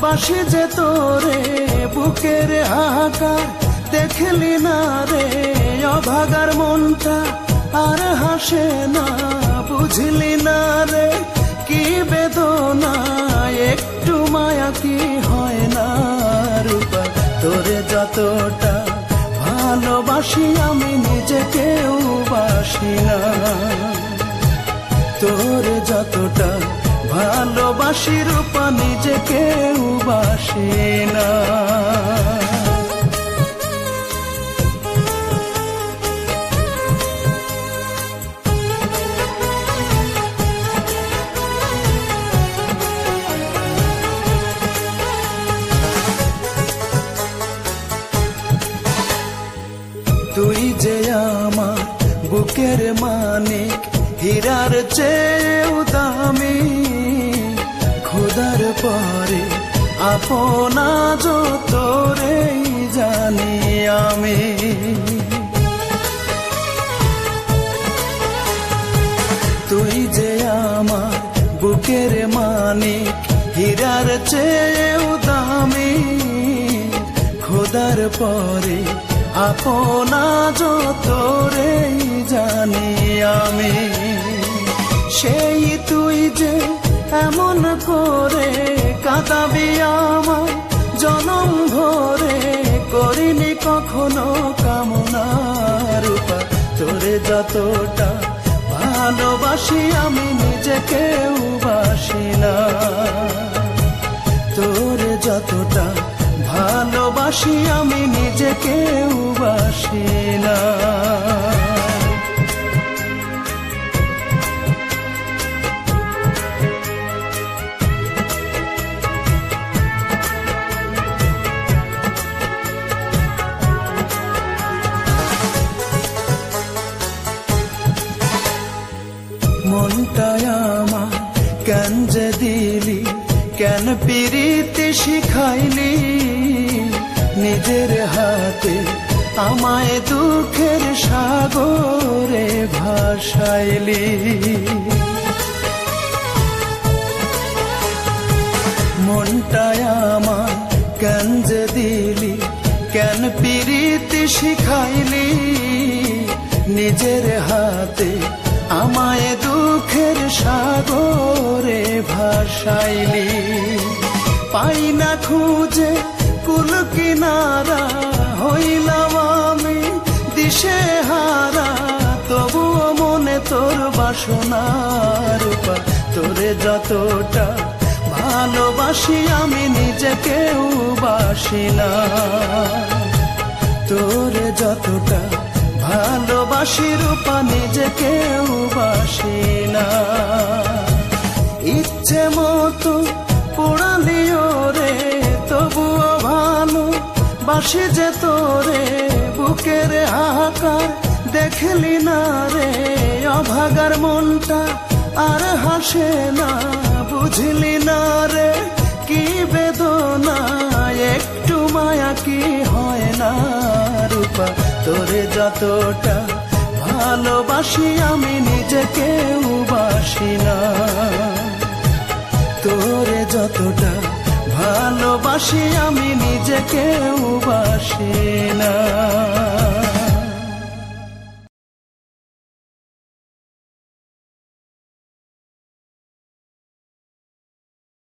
বাসি যে তোরে বুকের হাহাকার, দেখলি না রে অভাগার মনটা আর হাসে না, বুঝলি না রে কি বেদনা, একটু মায়া কি হয় না রূপা। তোরে যতটা ভালোবাসি আমি নিজেকেও বাসি না, তোরে যতটা ভালোবাসি রূপা নিজেকেও বাসি না। তুই যে আমার বুকের মানিক, হীরার চেয়েও দামি, খোদার পরে আপনা তোরে জানি আমি। তুই যে আমার বুকের মানিক, হীরার চেয়েও দামি, খোদার পরে আপনা তোরে জানি আমি। সেই তুই যে এমন করে কাঁদাবি আমায় জনম ভরে, করিনি কখনো কামনা রূপা। তোরে যতটা ভালোবাসি আমি নিজেকেও বাসি না, তোরে যতটা ভালোবাসি আমি নিজেকেও বাসি না। মনটায় আমার কেন যে দিলি, কেন পিরিতি শিখাইলি, নিজের হাতে আমায় দুঃখের সাগরে ভাসাইলি। মনটায় আমার কেন যে দিলি, কেন পিরিতি শিখাইলি, নিজের হাতে আমায় দুঃখের সাগরে ভাসাইলি। পাই না খুঁজে কুল কিনারা, হইলাম আমি দিশে হারা, তবুও মনে তোর বাসনা রূপা। তোরে যতটা ভালোবাসি আমি নিজেকেও বাসি না, তোরে যতটা ভালোবাসি রূপা নিজেকেও বাসি না। ইচ্ছে মতো পোড়ালিও রে তবুও ভালো বাসি যে তোরে বুকের হাহাকার, দেখলি না রে অভাগার মনটা আর হাসে না, বুঝলি না রে কি বেদনা, একটু মায়া কি হয় না রূপা। তোরে যতটা ভালোবাসি আমি নিজেকেও বাসি না, তোরে যতটা ভালোবাসি আমি নিজেকেও বাসি না।